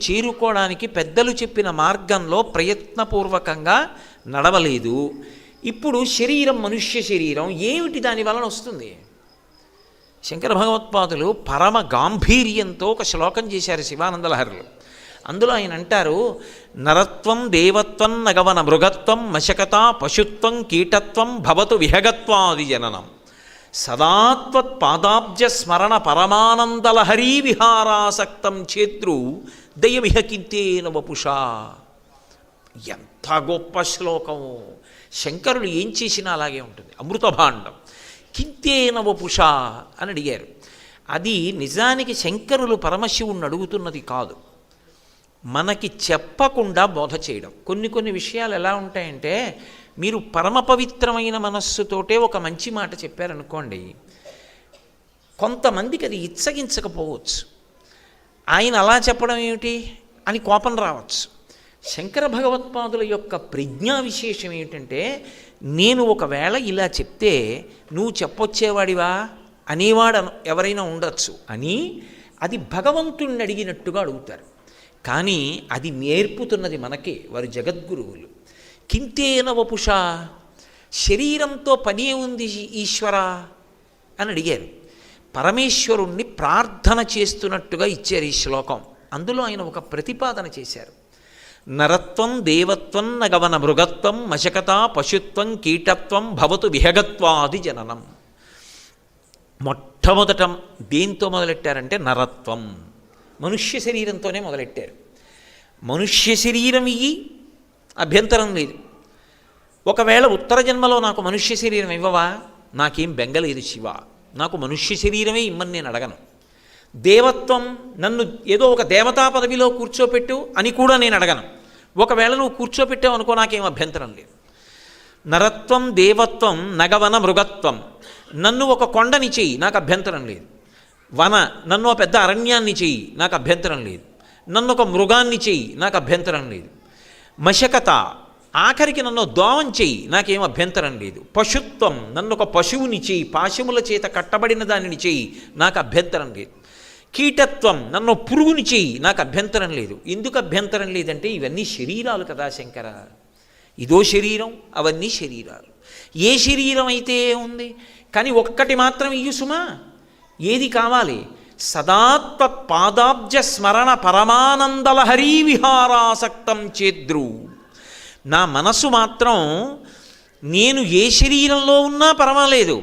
చేరుకోవడానికి పెద్దలు చెప్పిన మార్గంలో ప్రయత్నపూర్వకంగా నడవలేదు. ఇప్పుడు శరీరం మనుష్య శరీరం ఏమిటి దాని వలన వస్తుంది? శంకర భగవత్పాదులు పరమ గాంభీర్యంతో ఒక శ్లోకం చేశారు శివానందలహరిలో. అందులో ఆయన అంటారు, నరత్వం దేవత్వం నగవన మృగత్వం మశకత పశుత్వం కీటత్వం భవతు విహగత్వాది జననం సదాత్వత్ పాదాబ్జ స్మరణ పరమానందలహరీ విహారాసక్తం చేద్రు దయవిహకింతేన వపుషా. ఎంత గొప్ప శ్లోకము! శంకరులు ఏం చేసినా అలాగే ఉంటుంది. అమృతభాండం. కింతేన వపుషా అని అడిగారు. అది నిజానికి శంకరులు పరమశివుణ్ణి అడుగుతున్నది కాదు, మనకి చెప్పకుండా బోధ చేయడం. కొన్ని విషయాలు ఎలా ఉంటాయంటే, మీరు పరమ పవిత్రమైన మనస్సుతోటే ఒక మంచి మాట చెప్పారనుకోండి, కొంతమందికి అది ఇచ్చగించకపోవచ్చు. ఆయన అలా చెప్పడం ఏమిటి అని కోపం రావచ్చు. శంకర భగవత్పాదుల యొక్క ప్రజ్ఞా విశేషం ఏమిటంటే, నేను ఒకవేళ ఇలా చెప్తే నువ్వు చెప్పొచ్చేవాడివా అనేవాడు ఎవరైనా ఉండొచ్చు అని అది భగవంతుణ్ణి అడిగినట్టుగా అడుగుతారు. కానీ అది నేర్పుతున్నది మనకే, వారు జగద్గురువులు. కింతేన వపుష, శరీరంతో పని ఉంది ఈశ్వర అని అడిగారు. పరమేశ్వరుణ్ణి ప్రార్థన చేస్తున్నట్టుగా ఇచ్చారు ఈ శ్లోకం. అందులో ఆయన ఒక ప్రతిపాదన చేశారు. నరత్వం దేవత్వం నగవన మృగత్వం మశకత పశుత్వం కీటత్వం భవతు విహగత్వాది జననం. మొట్టమొదట దేంతో మొదలెట్టారంటే నరత్వం, మనుష్య శరీరంతోనే మొదలెట్టారు. మనుష్య శరీరం ఇయ్యి, అభ్యంతరం లేదు. ఒకవేళ ఉత్తర జన్మలో నాకు మనుష్య శరీరం ఇవ్వవా, నాకేం బెంగలేదు శివ, నాకు మనుష్య శరీరమే ఇమ్మని నేను అడగను. దేవత్వం, నన్ను ఏదో ఒక దేవతా పదవిలో కూర్చోపెట్టు అని కూడా నేను అడగను. ఒకవేళ నువ్వు కూర్చోపెట్టావు అనుకో, నాకేం అభ్యంతరం లేదు. నరత్వం దేవత్వం నగవన మృగత్వం, నన్ను ఒక కొండని చెయ్యి, నాకు అభ్యంతరం లేదు. వన, నన్ను ఒక పెద్ద అరణ్యాన్ని చెయ్యి, నాకు అభ్యంతరం లేదు. నన్ను ఒక మృగాన్ని చెయ్యి, నాకు అభ్యంతరం లేదు. మశకత, ఆఖరికి నన్ను దోవం చెయ్యి, నాకేం అభ్యంతరం లేదు. పశుత్వం, నన్ను ఒక పశువుని చెయ్యి, పాశముల చేత కట్టబడిన దానిని చెయ్యి, నాకు అభ్యంతరం లేదు. కీటత్వం, నన్ను పురుగుని చెయ్యి, నాకు అభ్యంతరం లేదు. ఎందుకు అభ్యంతరం లేదంటే ఇవన్నీ శరీరాలు కదా శంకర, ఇదో శరీరం, అవన్నీ శరీరాలు. ఏ శరీరం అయితే ఉంది, కానీ ఒక్కటి మాత్రం ఇయ్యు సుమా. ఏది కావాలి? సదాత్వత్ పాదాబ్జ స్మరణ పరమానందలహరీ విహారాసక్తం చేద్రు. నా మనసు మాత్రం నేను ఏ శరీరంలో ఉన్నా పర్వాలేదు,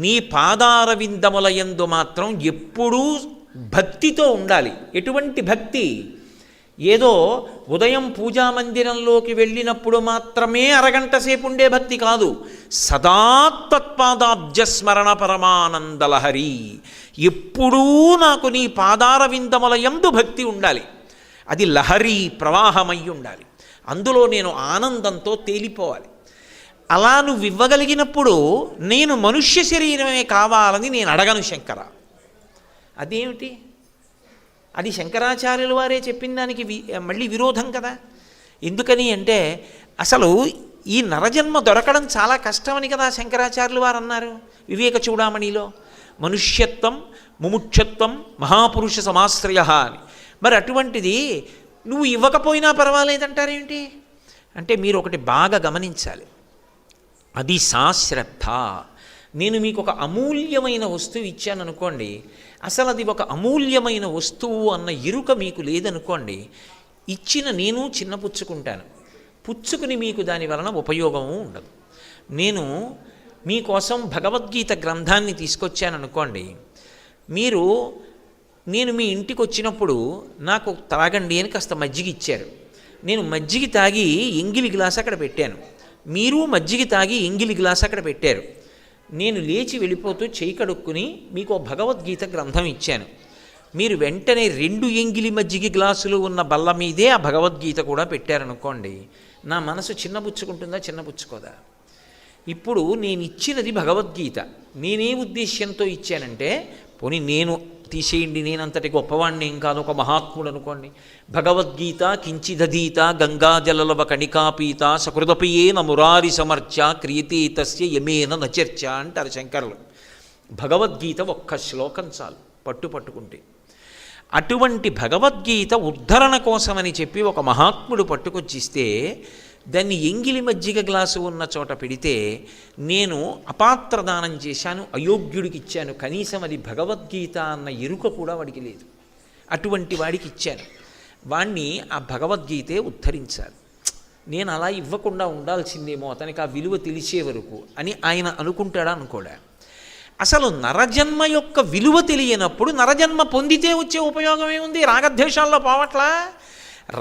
నీ పాదార విందముల యందు మాత్రం ఎప్పుడూ భక్తితో ఉండాలి. ఎటువంటి భక్తి? ఏదో ఉదయం పూజామందిరంలోకి వెళ్ళినప్పుడు మాత్రమే అరగంట సేపు ఉండే భక్తి కాదు. సదాత్వత్పాదాబ్జస్మరణ పరమానందలహరి, ఎప్పుడూ నాకు నీ పాదార విందముల యందు భక్తి ఉండాలి. అది లహరి, ప్రవాహమై ఉండాలి. అందులో నేను ఆనందంతో తేలిపోవాలి. అలా నువ్వు ఇవ్వగలిగినప్పుడు నేను మనుష్య శరీరమే కావాలని నేను అడగను శంకర. అదేమిటి? అది శంకరాచార్యుల వారే చెప్పిన దానికి మళ్ళీ విరోధం కదా. ఎందుకని అంటే, అసలు ఈ నరజన్మ దొరకడం చాలా కష్టమని కదా శంకరాచార్యులు వారు అన్నారు వివేక చూడామణిలో. మనుష్యత్వం ముముక్షత్వం మహాపురుష సమాశ్రయ అని. మరి అటువంటిది నువ్వు ఇవ్వకపోయినా పర్వాలేదంటారేంటి అంటే, మీరు ఒకటి బాగా గమనించాలి, అది సాశ్రద్ధ. నేను మీకు ఒక అమూల్యమైన వస్తువు ఇచ్చాను అనుకోండి, అసలు అది ఒక అమూల్యమైన వస్తువు అన్న ఎరుక మీకు లేదనుకోండి, ఇచ్చిన నేను చిన్నపుచ్చుకుంటాను, పుచ్చుకుని మీకు దాని వలన ఉపయోగము ఉండదు. నేను మీకోసం భగవద్గీత గ్రంథాన్ని తీసుకొచ్చాననుకోండి, నేను మీ ఇంటికి వచ్చినప్పుడు నాకు తాగండి అని కాస్త మజ్జిగ ఇచ్చారు. నేను మజ్జిగ తాగి ఎంగిలి గ్లాస్ అక్కడ పెట్టాను, మీరు మజ్జిగ తాగి ఎంగిలి గ్లాస్ అక్కడ పెట్టారు. నేను లేచి వెళ్ళిపోతూ చేయి కడుక్కుని మీకు భగవద్గీత గ్రంథం ఇచ్చాను. మీరు వెంటనే 2 ఎంగిలి మజ్జిగ గ్లాసులు ఉన్న బల్ల మీదే ఆ భగవద్గీత కూడా పెట్టారనుకోండి, నా మనసు చిన్నపుచ్చుకుంటుందా, చిన్నపుచ్చుకోదా? ఇప్పుడు నేను ఇచ్చినది భగవద్గీత. నేనే ఉద్దేశ్యంతో ఇచ్చానంటే, పోనీ నేను తీసేయండి, నేనంతటి గొప్పవాణ్ణి ఏం కాదు, ఒక మహాత్ముడు అనుకోండి. భగవద్గీత కించిదధీత గంగాజలలవ కణికాపీత సకృదపియేన మురారి సమర్చ క్రియతే తస్య యమేన నచర్చ అంటారు శంకరులు. భగవద్గీత ఒక్క శ్లోకం చాలు పట్టుకుంటే. అటువంటి భగవద్గీత ఉద్ధరణ కోసమని చెప్పి ఒక మహాత్ముడు పట్టుకొచ్చిస్తే దాన్ని ఎంగిలి మజ్జిగ గ్లాసు ఉన్న చోట పెడితే నేను అపాత్రదానం చేశాను, అయోగ్యుడికి ఇచ్చాను, కనీసం అది భగవద్గీత అన్న ఎరుక కూడా వాడికి లేదు. అటువంటి వాడికి ఇచ్చాను, వాణ్ణి ఆ భగవద్గీతే ఉద్ధరించాలి. నేను అలా ఇవ్వకుండా ఉండాల్సిందేమో, అతనికి ఆ విలువ తెలిసే వరకు అని ఆయన అనుకుంటాడా అనుకోడా? అసలు నరజన్మ యొక్క విలువ తెలియనప్పుడు నరజన్మ పొందితే వచ్చే ఉపయోగం ఏముంది? రాగద్వేషాల్లో పోవట్లా?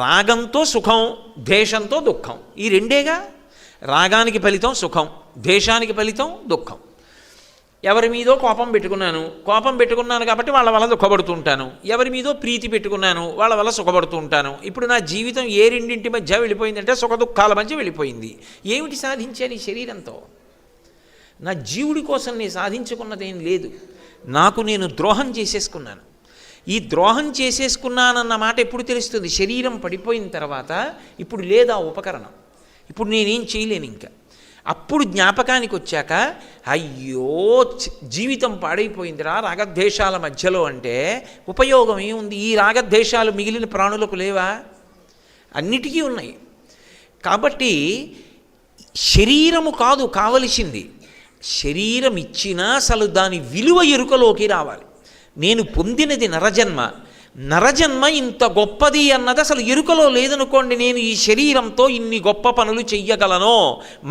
రాగంతో సుఖం, ద్వేషంతో దుఃఖం, ఈ రెండేగా. రాగానికి ఫలితం సుఖం, ద్వేషానికి ఫలితం దుఃఖం. ఎవరి మీదో కోపం పెట్టుకున్నాను కాబట్టి వాళ్ళ వల్ల దుఃఖపడుతుంటాను. ఎవరి మీదో ప్రీతి పెట్టుకున్నాను, వాళ్ళ వల్ల సుఖపడుతూ ఉంటాను. ఇప్పుడు నా జీవితం ఏ రెండింటి మధ్య వెళ్ళిపోయిందంటే సుఖ దుఃఖాల మధ్య వెళ్ళిపోయింది. ఏమిటి సాధించాను ఈ శరీరంతో? నా జీవుడి కోసం నేను సాధించుకున్నదేం లేదు. నాకు నేను ద్రోహం చేసేసుకున్నాను. ఈ ద్రోహం చేసేసుకున్నానన్న మాట ఎప్పుడు తెలుస్తుంది? శరీరం పడిపోయిన తర్వాత. ఇప్పుడు లేదా ఉపకరణం, ఇప్పుడు నేనేం చేయలేను ఇంకా. అప్పుడు జ్ఞాపకానికి వచ్చాక అయ్యో జీవితం పాడైపోయిందిరా రాగద్వేషాల మధ్యలో అంటే ఉపయోగం ఏముంది? ఈ రాగద్వేషాలు మిగిలిన ప్రాణులకు లేవా? అన్నిటికీ ఉన్నాయి. కాబట్టి శరీరము కాదు కావలసింది, శరీరం ఇచ్చినా అసలు దాని విలువ ఎరుకలోకి రావాలి. నేను పొందినది నరజన్మ ఇంత గొప్పది అన్నది అసలు ఎరుకలో లేదనుకోండి. నేను ఈ శరీరంతో ఇన్ని గొప్ప పనులు చెయ్యగలనో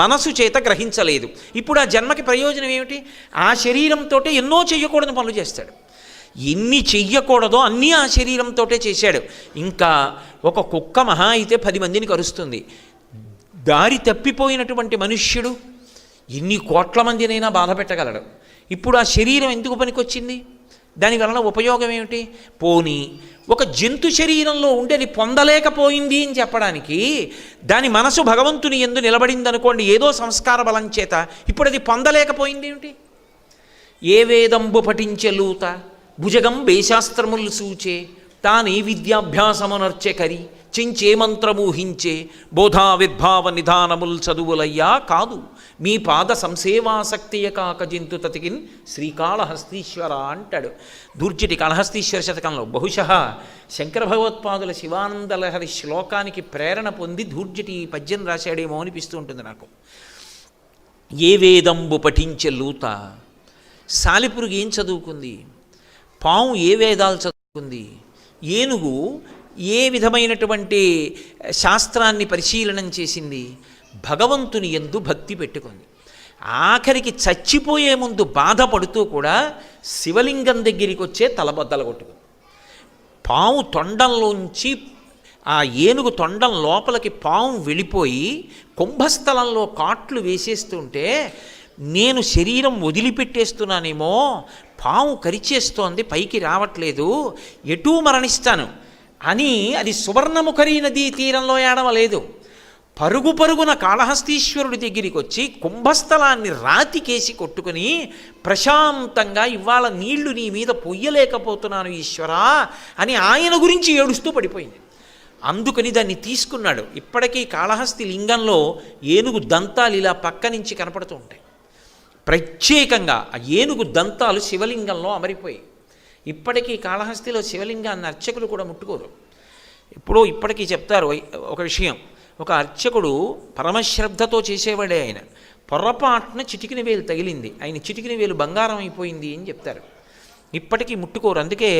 మనసు చేత గ్రహించలేదు. ఇప్పుడు ఆ జన్మకి ప్రయోజనం ఏమిటి? ఆ శరీరంతో ఎన్నో చెయ్యకూడని పనులు చేస్తాడు. ఎన్ని చెయ్యకూడదో అన్నీ ఆ శరీరంతో చేశాడు. ఇంకా ఒక కుక్క మహా అయితే 10 మందిని కరుస్తుంది. దారి తప్పిపోయినటువంటి మనుష్యుడు ఎన్ని కోట్ల మందినైనా బాధ పెట్టగలడు. ఇప్పుడు ఆ శరీరం ఎందుకు పనికొచ్చింది? దానివలన ఉపయోగం ఏమిటి? పోనీ ఒక జంతు శరీరంలో ఉండి అది పొందలేకపోయింది అని చెప్పడానికి దాని మనసు భగవంతుని యందు నిలబడింది అనుకోండి, ఏదో సంస్కార బలం చేత. ఇప్పుడు అది పొందలేకపోయింది ఏమిటి? ఏ వేదంబు పఠించెలూత భుజగం వేశాస్త్రములు సూచే తానే విద్యాభ్యాసమునర్చె కరి చించే మంత్రమూహించే బోధా విద్భావ నిధానముల్ చదువులయ్యా కాదు మీ పాద సంసేవాసక్తియ కాక జంతు తతికిన్ శ్రీకాళహస్తీశ్వర అంటాడు దూర్జటి కాళహస్తీశ్వర శతకంలో. బహుశः శంకర భగవత్పాదుల శివానందలహరి శ్లోకానికి ప్రేరణ పొంది దూర్జటి ఈ పద్యం రాశాడేమో అనిపిస్తూ ఉంటుంది నాకు. ఏ వేదంబు పఠించె లూత, సాలిపురుగు ఏం చదువుకుంది? పాము ఏ వేదాలు చదువుకుంది? ఏనుగు ఏ విధమైనటువంటి శాస్త్రాన్ని పరిశీలనం చేసింది? భగవంతుని యందు భక్తి పెట్టుకుంది. ఆఖరికి చచ్చిపోయే ముందు బాధపడుతూ కూడా శివలింగం దగ్గరికి వచ్చే తలబద్దలు కొట్టుకుంది. పాము తొండంలోంచి ఆ ఏనుగు తొండం లోపలికి పాము వెళ్ళిపోయి కుంభస్థలంలో కాట్లు వేసేస్తుంటే నేను శరీరం వదిలిపెట్టేస్తున్నానేమో, పాము కరిచేస్తోంది, పైకి రావట్లేదు, ఎటూ మరణిస్తాను అని అది సువర్ణముఖరీ నదీ తీరంలో ఏడవలేదు. పరుగు పరుగున కాళహస్తీశ్వరుడి దగ్గరికి వచ్చి కుంభస్థలాన్ని రాతికేసి కొట్టుకుని ప్రశాంతంగా ఇవాళ నీళ్లు నీ మీద పొయ్యలేకపోతున్నాను ఈశ్వరా అని ఆయన గురించి ఏడుస్తూ పడిపోయింది. అందుకని దాన్ని తీసుకున్నాడు. ఇప్పటికీ కాళహస్తి లింగంలో ఏనుగు దంతాలు ఇలా పక్క నుంచి కనపడుతూ ఉంటాయి. ప్రత్యేకంగా ఆ ఏనుగు దంతాలు శివలింగంలో అమరిపోయాయి. ఇప్పటికీ కాళహస్తిలో శివలింగాన్ని అర్చకులు కూడా ముట్టుకోరు. ఇప్పటికీ చెప్తారు ఒక విషయం. ఒక అర్చకుడు పరమశ్రద్ధతో చేసేవాడే ఆయన. పొర్రపాటున చిటికిన వేలు తగిలింది, ఆయన చిటికిన వేలు బంగారం అయిపోయింది అని చెప్తారు. ఇప్పటికీ ముట్టుకోరు. అందుకే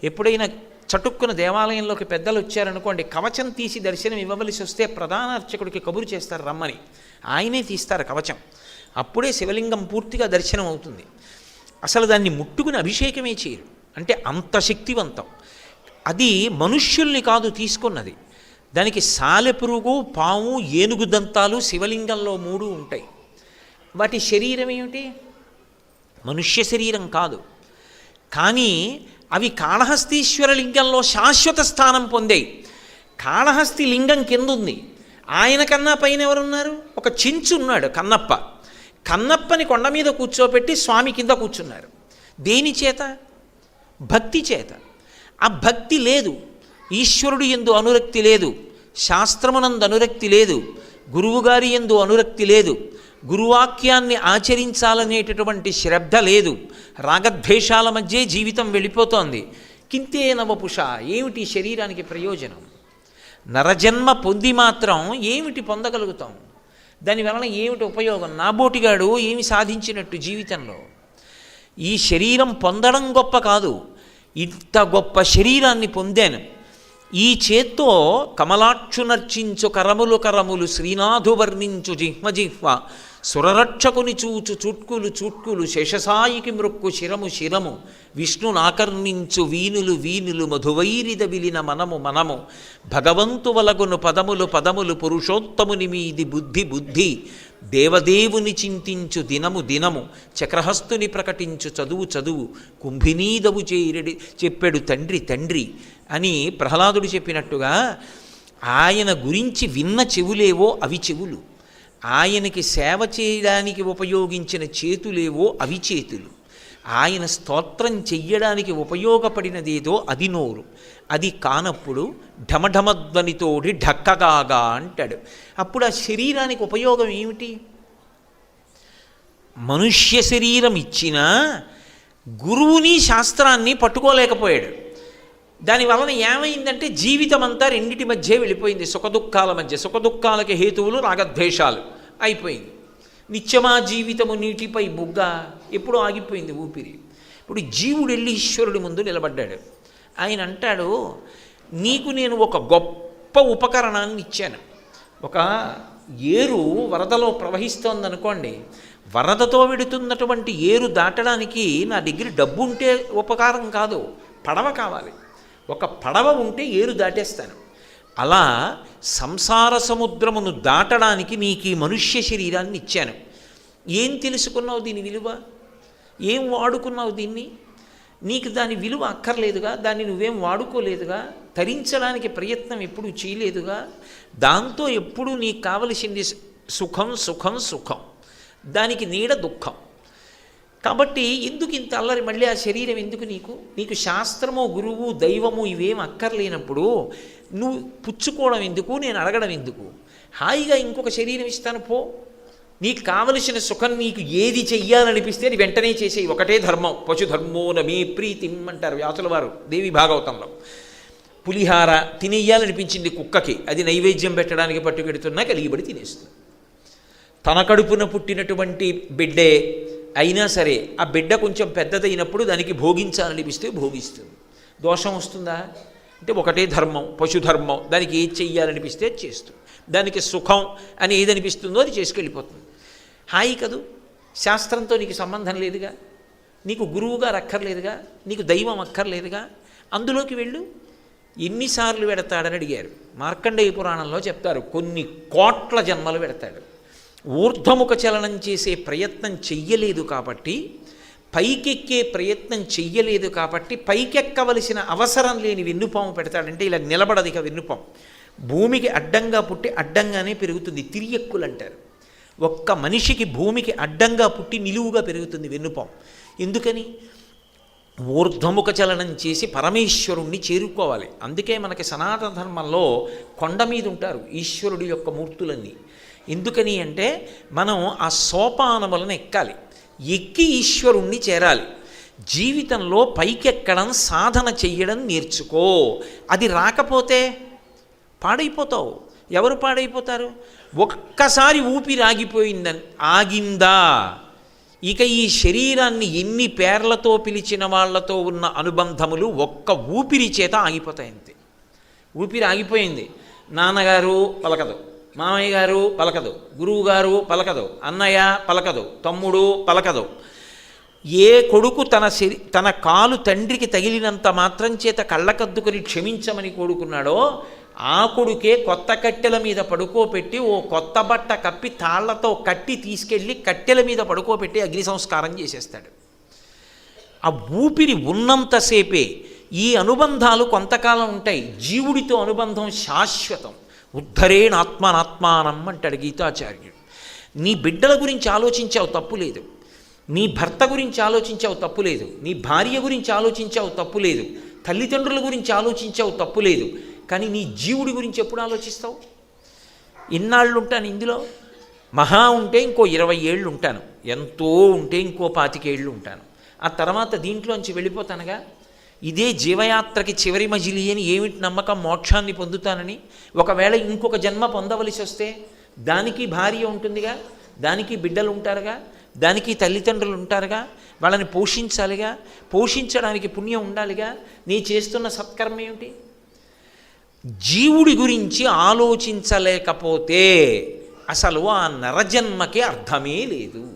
ఎప్పుడైనా చటుక్కున దేవాలయంలోకి పెద్దలు వచ్చారనుకోండి, కవచం తీసి దర్శనం ఇవ్వవలసి వస్తే ప్రధాన అర్చకుడికి కబురు చేస్తారు రమ్మని. ఆయనే తీస్తారు కవచం. అప్పుడే శివలింగం పూర్తిగా దర్శనం అవుతుంది. అసలు దాన్ని ముట్టుకుని అభిషేకమే చేయరు. అంటే అంత శక్తివంతం. అది మనుష్యుల్ని కాదు తీసుకున్నది. దానికి సాలెపురుగు, పాము, ఏనుగు దంతాలు శివలింగంలో 3 ఉంటాయి. వాటి శరీరం ఏమిటి? మనుష్య శరీరం కాదు. కానీ అవి కాళహస్తీశ్వర లింగంలో శాశ్వత స్థానం పొందాయి. కాళహస్తి లింగం కింద ఉంది. ఆయన కన్నా పైన ఎవరున్నారు? ఒక చెంచు ఉన్నాడు, కన్నప్ప. కన్నప్పని కొండ మీద కూర్చోపెట్టి స్వామి కింద కూర్చున్నారు. దేని చేత? భక్తి చేత. ఆ భక్తి లేదు, ఈశ్వరుడు యందు అనురక్తి లేదు, శాస్త్రమునందు అనురక్తి లేదు, గురువుగారి యందు అనురక్తి లేదు, గురువాక్యాన్ని ఆచరించాలనేటటువంటి శ్రద్ధ లేదు. రాగద్వేషాల మధ్య జీవితం వెళ్ళిపోతోంది. కింతే నవపుష, ఏమిటి శరీరానికి ప్రయోజనం? నరజన్మ పొంది మాత్రం ఏమిటి పొందగలుగుతాం? దానివలన ఏమిటి ఉపయోగం? నాబోటిగాడు ఏమి సాధించినట్టు జీవితంలో? ఈ శరీరం పొందడం గొప్ప కాదు, ఇంత గొప్ప శరీరాన్ని పొందాను. ఈ చేత్తో కమలాక్షునర్చించు కరములు కరములు, శ్రీనాథు వర్ణించు జిహ్మ జిహ్వ, సురరక్షకుని చూచు చుట్కులు చుట్కులు, శేషసాయికి మృక్కు శిరము శిరము, విష్ణునాకర్ణించు వీనులు వీనులు, మధువైరిద విలిన మనము మనము, భగవంతు వలగును పదములు పదములు, పురుషోత్తముని మీది బుద్ధి బుద్ధి, దేవదేవుని చింతించు దినము దినము, చక్రహస్తుని ప్రకటించు చదువు చదువు, కుంభినీదవు చేరడి చెప్పాడు తండ్రి తండ్రి అని ప్రహ్లాదుడు చెప్పినట్టుగా ఆయన గురించి విన్న చెవులేవో అవి చెవులు, ఆయనకి సేవ చేయడానికి ఉపయోగించిన చేతులేవో అవి చేతులు, ఆయన స్తోత్రం చెయ్యడానికి ఉపయోగపడినదేదో అది నోరు. అది కానప్పుడు ఢమఢమధ్వనితోటి ఢక్కగాగా అంటాడు. అప్పుడు ఆ శరీరానికి ఉపయోగం ఏమిటి? మనుష్య శరీరం ఇచ్చినా గురువుని శాస్త్రాన్ని పట్టుకోలేకపోయాడు. దానివలన ఏమైందంటే జీవితం అంతా రెండిటి మధ్య వెళ్ళిపోయింది, సుఖదుఖాల మధ్య. సుఖదుఖాలకి హేతువులు రాగద్వేషాలు అయిపోయింది. నిత్యమా జీవితము నీటిపై బుగ్గ, ఎప్పుడూ ఆగిపోయింది ఊపిరి. ఇప్పుడు జీవుడు వెళ్ళి ఈశ్వరుడి ముందు నిలబడ్డాడు. ఆయన అంటాడు, నీకు నేను ఒక గొప్ప ఉపకరణాన్ని ఇచ్చాను. ఒక ఏరు వరదలో ప్రవహిస్తోందనుకోండి, వరదతో వెడుతున్నటువంటి ఏరు దాటడానికి నా దగ్గర డబ్బు ఉంటే ఉపకారం కాదు, పడవ కావాలి. ఒక పడవ ఉంటే ఏరు దాటేస్తాను. అలా సంసార సముద్రమును దాటడానికి నీకు ఈ మనుష్య శరీరాన్ని ఇచ్చాను. ఏం తెలుసుకున్నావు దీని విలువ? ఏం వాడుకున్నావు దీన్ని? నీకు దాని విలువ అక్కర్లేదుగా, దాన్ని నువ్వేం వాడుకోలేదుగా, తరించడానికి ప్రయత్నం ఎప్పుడూ చేయలేదుగా. దాంతో ఎప్పుడూ నీకు కావలసింది సుఖం సుఖం సుఖం, దానికి నీడ దుఃఖం. కాబట్టి ఎందుకు ఇంత అల్లరి? మళ్ళీ ఆ శరీరం ఎందుకు నీకు? నీకు శాస్త్రము గురువు దైవము ఇవేం అక్కర్లేనప్పుడు నువ్వు పుచ్చుకోవడం ఎందుకు, నేను అడగడం ఎందుకు? హాయిగా ఇంకొక శరీరం ఇస్తాను పో. నీకు కావలసిన సుఖం నీకు ఏది చెయ్యాలనిపిస్తే అది వెంటనే చేసేయి. ఒకటే ధర్మం, పశుధర్మో నమే ప్రీతిం అంటారు వ్యాసుల వారు దేవి భాగవతంలో. పులిహార తినేయాలనిపించింది కుక్కకి, అది నైవేద్యం పెట్టడానికి పట్టుకెడుతున్నా కలిగిబడి తినేస్తుంది. తన కడుపున పుట్టినటువంటి బిడ్డే అయినా సరే ఆ బిడ్డ కొంచెం పెద్దదైనప్పుడు దానికి భోగించాలనిపిస్తే భోగిస్తుంది. దోషం వస్తుందా అంటే ఒకటే ధర్మం, పశుధర్మం, దానికి ఏది చెయ్యాలనిపిస్తే అది చేస్తుంది. దానికి సుఖం అని ఏదనిపిస్తుందో అది చేసుకెళ్ళిపోతుంది. హాయి కదూ. శాస్త్రంతో నీకు సంబంధం లేదుగా, నీకు గురువుగారు అక్కర్లేదుగా, నీకు దైవం అక్కర్లేదుగా, అందులోకి వెళ్ళు. ఎన్నిసార్లు పెడతాడని అడిగారు. మార్కండేయ పురాణంలో చెప్తారు, కొన్ని కోట్ల జన్మలు పెడతాడు. ఊర్ధ్వముఖ చలనం చేసే ప్రయత్నం చెయ్యలేదు కాబట్టి, పైకెక్కే ప్రయత్నం చెయ్యలేదు కాబట్టి, పైకెక్కవలసిన అవసరం లేని వెన్నుపాము పెడతాడంటే ఇలా నిలబడదు. ఇక వెన్నుపాము భూమికి అడ్డంగా పుట్టి అడ్డంగానే పెరుగుతుంది, తిరియక్కులు అంటారు. ఒక్క మనిషికి భూమికి అడ్డంగా పుట్టి నిలువుగా పెరుగుతుంది వెన్నుపాము. ఎందుకని? ఊర్ధ్వముఖ చలనం చేసి పరమేశ్వరుణ్ణి చేరుకోవాలి. అందుకే మనకి సనాతన ధర్మంలో కొండ మీద ఉంటారు ఈశ్వరుడి యొక్క మూర్తులన్నీ. ఎందుకని అంటే మనం ఆ సోపానములను ఎక్కాలి, ఎక్కి ఈశ్వరుణ్ణి చేరాలి. జీవితంలో పైకెక్కడం, సాధన చెయ్యడం నేర్చుకో. అది రాకపోతే పాడైపోతావు. ఎవరు పాడైపోతారు? ఒక్కసారి ఊపిరి ఆగిందా, ఇక ఈ శరీరాన్ని ఎన్ని పేర్లతో పిలిచిన వాళ్లతో ఉన్న అనుబంధములు ఒక్క ఊపిరి చేత ఆగిపోతాయి. అంతే. ఊపిరి ఆగిపోయింది, నాన్నగారు పలకదు, మామయ్య గారు పలకదు, గురువుగారు పలకదు, అన్నయ్య పలకదు, తమ్ముడు పలకదు. ఏ కొడుకు తన కాలు తండ్రికి తగిలినంత మాత్రం చేత కళ్ళకద్దుకొని క్షమించమని కోరుకున్నాడో ఆ కొడుకే కొత్త కట్టెల మీద పడుకోబెట్టి ఓ కొత్త బట్ట కప్పి తాళ్లతో కట్టి తీసుకెళ్ళి కట్టెల మీద పడుకోబెట్టి అగ్ని సంస్కారం చేసేస్తాడు. ఆ ఊపిరి ఉన్నంతసేపే ఈ అనుబంధాలు కొంతకాలం ఉంటాయి. జీవుడితో అనుబంధం శాశ్వతం. ఉద్ధరేణాత్మనాత్మానం అంటాడు గీతాచార్యుడు. నీ బిడ్డల గురించి ఆలోచించావు తప్పులేదు, నీ భర్త గురించి ఆలోచించావు తప్పులేదు, నీ భార్య గురించి ఆలోచించావు తప్పులేదు, తల్లిదండ్రుల గురించి ఆలోచించావు తప్పులేదు. కానీ నీ జీవుడి గురించి ఎప్పుడు ఆలోచిస్తావు? ఇన్నాళ్ళు ఉంటాను ఇందులో, మహా ఉంటే ఇంకో 20 ఏళ్ళు ఉంటాను, ఎంతో ఉంటే ఇంకో 25 ఏళ్ళు ఉంటాను, ఆ తర్వాత దీంట్లోంచి వెళ్ళిపోతానుగా. ఇదే జీవయాత్రకి చివరి మజిలీ అని ఏమిటి నమ్మకం? మోక్షాన్ని పొందుతానని. ఒకవేళ ఇంకొక జన్మ పొందవలసి వస్తే దానికి భార్య ఉంటుందిగా, దానికి బిడ్డలు ఉంటారుగా, దానికి తల్లిదండ్రులు ఉంటారుగా, వాళ్ళని పోషించాలిగా, పోషించడానికి పుణ్యం ఉండాలిగా. నీ చేస్తున్న సత్కర్మ ఏమిటి? జీవుడి గురించి ఆలోచించలేకపోతే అసలు ఆ నరజన్మకి అర్థమే లేదు.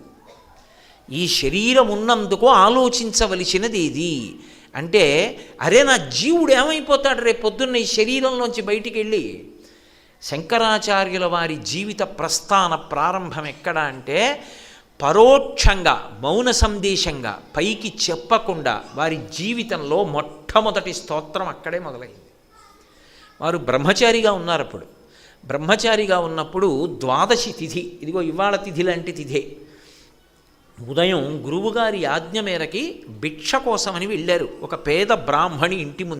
ఈ శరీరం ఉన్నందుకు ఆలోచించవలసినది ఏది అంటే, అరే నా జీవుడు ఏమైపోతాడు రేపు పొద్దున్న ఈ శరీరంలోంచి బయటికి వెళ్ళి? శంకరాచార్యుల వారి జీవిత ప్రస్థాన ప్రారంభం ఎక్కడ అంటే, పరోక్షంగా మౌన సందేశంగా పైకి చెప్పకుండా వారి జీవితంలో మొట్టమొదటి స్తోత్రం అక్కడే మొదలైంది. వారు బ్రహ్మచారిగా ఉన్నారు. అప్పుడు బ్రహ్మచారిగా ఉన్నప్పుడు ద్వాదశి తిథి, ఇదిగో ఇవాళ తిథి లాంటి తిథే, ఉదయం గురువుగారి ఆజ్ఞ మేరకి భిక్ష కోసమని వెళ్ళారు. ఒక పేద బ్రాహ్మణి ఇంటి ముందు